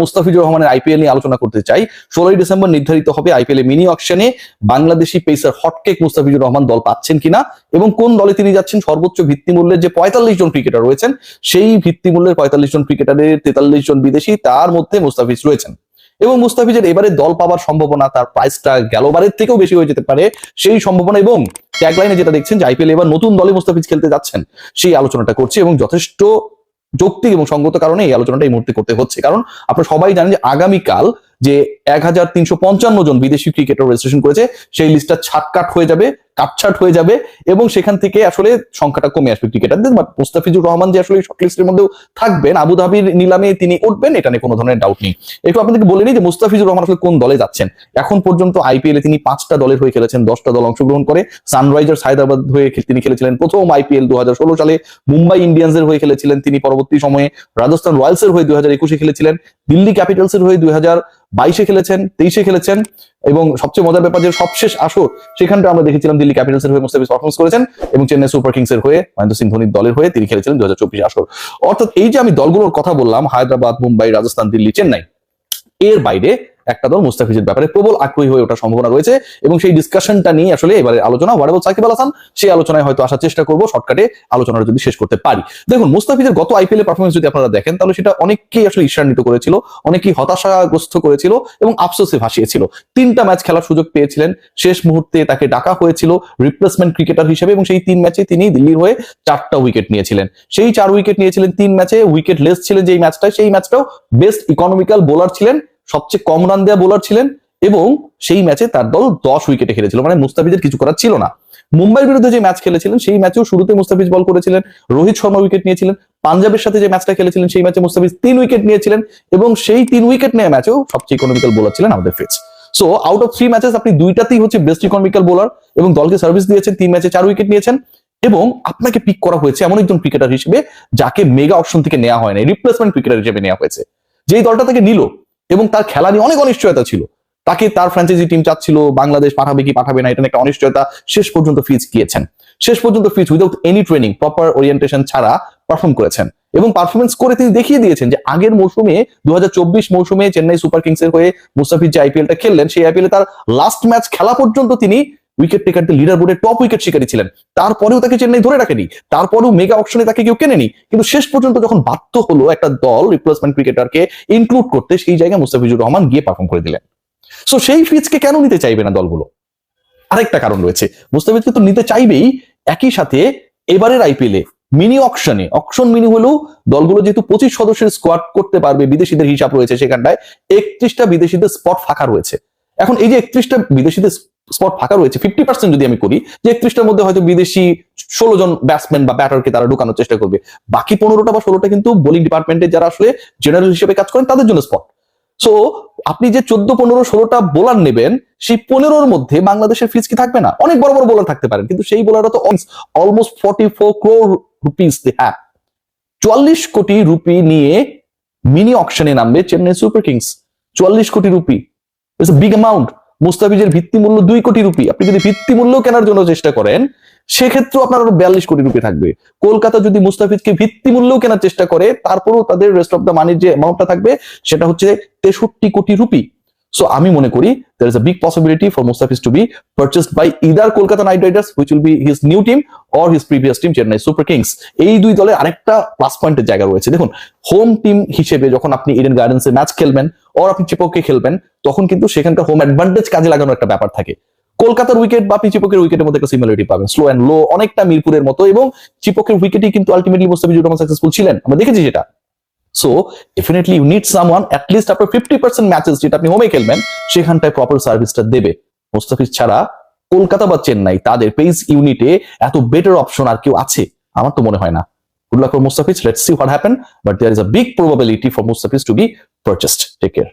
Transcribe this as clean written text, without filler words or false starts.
মুস্তাফিজুর রহমানের আইপিএল নিয়ে আলোচনা করতে চাই। 16ই ডিসেম্বর নির্ধারিত হবে আইপিএল মিনি অকশনে বাংলাদেশি পেসার হটকেক মুস্তাফিজুর রহমান দল পাচ্ছেন কিনা এবং কোন দলে তিনি যাচ্ছেন। সর্বোচ্চ ভিত্তিমূল্যের যে 45 জন ক্রিকেটার রয়েছেন, সেই ভিত্তিমূল্যের 45 জন ক্রিকেটারের 43 জন বিদেশি, তার মধ্যে মুস্তাফিজ রয়েছেন। এবং মুস্তাফিজের এবারে দল পাওয়ার সম্ভাবনা, তার প্রাইসটা গেলবারের থেকেও বেশি হয়ে যেতে পারে, সেই সম্ভাবনা। এবং ট্যাগলাইনে যেটা দেখছেন যে আইপিএল এবার নতুন দলে মুস্তাফিজ খেলতে যাচ্ছেন, সেই আলোচনাটা করছি এবং যথেষ্ট যৌক্তিক এবং সঙ্গত কারণে এই আলোচনাটা এই মুহূর্তে করতে হচ্ছে। কারণ আপনারা সবাই জানেন যে আগামীকাল যে 1355 জন বিদেশি ক্রিকেটার রেজিস্ট্রেশন করেছে, সেই লিস্টটা কাটছাট হয়ে যাবে এবং সেখান থেকে আসলে সংখ্যাটা কমে আসবে ক্রিকেটারদের। বাট মুস্তাফিজুর রহমান যে আসলে শর্ট লিস্টের মধ্যেও থাকবেন, আবুধাবির নিলামে তিনি উঠবেন, এটা নিয়ে কোনো ধরনের ডাউট নেই। একটু আপনাদেরকে বলে নিই যে মুস্তাফিজুর রহমান আসলে কোন দলে যাচ্ছেন। এখন পর্যন্ত আইপিএলে তিনি 5টা দলের হয়ে খেলেছেন, 10টা দল অংশগ্রহণ করে। সানরাইজার্স হায়দ্রাবাদ হয়ে তিনি খেলেছিলেন প্রথম আইপিএল 2016 সালে, মুম্বাই ইন্ডিয়ান্সের হয়ে খেলেছিলেন তিনি পরবর্তী সময়ে, রাজস্থান রয়্যালসের হয়ে 2021-এ খেলেছিলেন, দিল্লি ক্যাপিটালসের হয়ে 2022-এ খেলেছেন, 23-এ খেলেছেন এবং সবচেয়ে মজার ব্যাপার যে সবশেষ আসর সেখানটা আমরা দেখেছিলাম দিল্লি ক্যাপিটালসের হয়ে মুস্তাফিজ পারফরমেন্স করেছেন এবং চেন্নাই সুপার কিংসের হয়ে মহেন্দ্র সিং ধোনির দলের হয়ে তিনি খেলেছিলেন 2024 আসর। অর্থাৎ এই যে আমি দলগুলোর কথা বললাম, হায়দ্রাবাদ, মুম্বাই, রাজস্থান, দিল্লি, চেন্নাই, এর বাইরে একটা দল মুস্তাফিজের ব্যাপারে প্রবল আগ্রহী হয়ে ওঠার সম্ভাবনা রয়েছে এবং সেই ডিসকাশনটা নিয়ে আসলে এবারে আলোচনা ওয়ারেবল সাকিব আল হাসান, সেই আলোচনায় হয়তো আসার চেষ্টা করবো শর্টকাটে আলোচনাটা যদি শেষ করতে পারি। দেখুন, মুস্তাফিজের গত আইপিএল এর পারফরমেন্স যদি আপনারা দেখেন, তাহলে সেটা অনেককেই আসলে ঈর্ষান্বিত করেছিল, অনেকেই হতাশাগ্রস্ত করেছিল এবং আফসোসে ভাসিয়েছিল। 3টা ম্যাচ খেলার সুযোগ পেয়েছিলেন, শেষ মুহূর্তে তাকে ডাকা হয়েছিল রিপ্লেসমেন্ট ক্রিকেটার হিসেবে এবং সেই 3 ম্যাচে তিনি দিল্লির হয়ে 4টা উইকেট নিয়েছিলেন। সেই 4 উইকেট নিয়েছিলেন 3 ম্যাচে, উইকেট লেস ছিলেন যেই ম্যাচটায়, সেই ম্যাচটাও বেস্ট ইকোনমিক্যাল বোলার ছিলেন, সবচেয়ে কম রান দেওয়া বোলার ছিলেন এবং সেই ম্যাচে তার দল 10 উইকেটে খেলেছিল, মানে মুস্তাফিজের কিছু করার ছিল না। মুম্বাইয়ের বিরুদ্ধে যে ম্যাচ খেলেছিলেন সেই ম্যাচেও শুরুতে মুস্তাফিজ বল করেছিলেন, রোহিত শর্মা উইকেট নিয়েছিলেন। পাঞ্জাবের সাথে যে ম্যাচটা খেলেছিলেন সেই ম্যাচে মুস্তাফিজ 3 উইকেট নিয়েছিলেন এবং সেই 3 উইকেট নেওয়া ম্যাচেও সবচেয়ে ইকোনমিক্যাল বোলার ছিলেন আমাদের ফিচ। সো আউট অফ 3 ম্যাচেস আপনি 2টাতেই হচ্ছে বেস্ট ইকোনমিক্যাল বোলার এবং দলকে সার্ভিস দিয়েছেন, 3 ম্যাচে 4 উইকেট নিয়েছেন এবং আপনাকে পিক করা হয়েছে এমন একজন ক্রিকেটার হিসেবে যাকে মেগা অপশন থেকে নেওয়া হয় না, রিপ্লেসমেন্ট ক্রিকেটার হিসেবে নেওয়া হয়েছে। যেই দলটা তাকে নিল এবং তার খেলা নিয়ে অনেক অনিশ্চয়তা ছিল, তাকে তার ফ্র্যাঞ্চাইজি টিম চাচ্ছিল, বাংলাদেশ পাঠাবে কি পাঠাবে না, এটা একটা অনিশ্চয়তা, শেষ পর্যন্ত ফিজ গিয়েছেন, শেষ পর্যন্ত Fizz without any training, proper orientation ছাড়া পারফর্ম করেছেন এবং পারফরমেন্স করে তিনি দেখিয়ে দিয়েছেন যে আগের মৌসুমে 2024 মৌসুমে চেন্নাই সুপার কিংসের হয়ে মুস্তাফিজ যে আইপিএলটা খেললেন, সেই আইপিএলে তার লাস্ট ম্যাচ খেলা পর্যন্ত তিনি উইকেট টেকারদের লিডার বোর্ডে টপ উইকেট শিকারী ছিলেন। তারপরেও তাকে চেন্নাই ধরে রাখেনি, তারপরেও মেগা অকশনে তাকে কেউ কেনেনি, কিন্তু শেষ পর্যন্ত যখন বাধ্য হলো একটা দল রিপ্লেসমেন্ট ক্রিকেটারকে ইনক্লুড করতে, সেই জায়গায় মুস্তাফিজুর রহমান গিয়ে পারফর্ম করে দিলেন। সো সেই ফিজকে কেন নিতে চাইবে না দলগুলো? আরেকটা কারণ রয়েছে, মুস্তাফিজকে তো নিতে চাইবেই, একই সাথে এবারের আইপিএলে মিনি অকশনে, অকশন মিনি হলেও দলগুলো যেহেতু 25 সদস্যের স্কোয়াড করতে পারবে, বিদেশিদের হিসাব রয়েছে সেখানটায়, 31টা বিদেশিদের স্পট ফাঁকা রয়েছে। এখন এই যে 31টা বিদেশিদের স্পট ফাঁকা রয়েছে, 50% যদি আমি করি, যে 31টার মধ্যে হয়তো বিদেশি 16 জন ব্যাটসম্যান বা ব্যাটারকে তারা ঢুকানোর চেষ্টা করবে, বাকি 15টা বা 16টা কিন্তু বোলিং ডিপার্টমেন্টে যারা আসলে জেনারেল হিসেবে কাজ করেন তাদের জন্য স্পট। সো আপনি যে 14, 15, 16টা বোলার নেবেন, সেই 15-র মধ্যে বাংলাদেশের ফিজ কি থাকবে না? অনেক বড় বড় বোলার থাকতে পারেন, কিন্তু সেই বোলাররা তো almost 44 crore rupees they have, 44 crore rupee নিয়ে মিনি অকশনে নামবে Chennai super Kings. 44 crore rupee it's a big amount. মুস্তাফিজের ভিত্তি মূল্য 2 কোটি রুপি। আপনি যদি ভিত্তি মূল্য কেনার জন্য চেষ্টা করেন, সেক্ষেত্রেও আপনার আরো 42 কোটি রুপি থাকবে। কলকাতা যদি মুস্তাফিজকে ভিত্তি মূল্য কেনার চেষ্টা করে, তারপরেও তাদের রেস্ট অফ দ্য মানির যে অ্যামাউন্টটা থাকবে সেটা হচ্ছে 63 কোটি রুপি। সো আমি মনে করি there is a big possibility for Mustafiz to be purchased by either Kolkata Knight Riders, which will be his new team, or his previous team Chennai Super Kings. এই দুই দলে আরেকটা প্লাস পয়েন্টের জায়গা রয়েছে। দেখুন, হোম টিম হিসেবে যখন আপনি ইডেন গার্ডেন্সে ম্যাচ খেলবেন or আপনি চিপকে খেলবেন, তখন কিন্তু সেখানকার হোম অ্যাডভান্টেজ কাজে লাগানোর একটা ব্যাপার থাকে। কলকাতার উইকেট বা চিপকের উইকেটের মধ্যে একটা সিমিলারিটি পাবেন, স্লো অ্যান্ড লো, অনেকটা মিরপুরের মতো, এবং চিপকের উইকেটই কিন্তু আলটিমেটলি মুস্তাফিজুর রহমান সাকসেসফুল ছিলেন, আমরা দেখেছি সেটা। So definitely you need someone at least after 50% matches যেটা আপনি হোমে খেলবেন সেখানটায় প্রপার সার্ভিসটা দেবে। মুস্তাফিজ ছাড়া কলকাতা বা চেন্নাই তাদের পেস ইউনিটে এত বেটার অপশন আর কেউ আছে আমার তো মনে হয় না। Good luck for Mustafiz. Let's see what happens, but there is a big probability for Mustafiz to be purchased. Take care.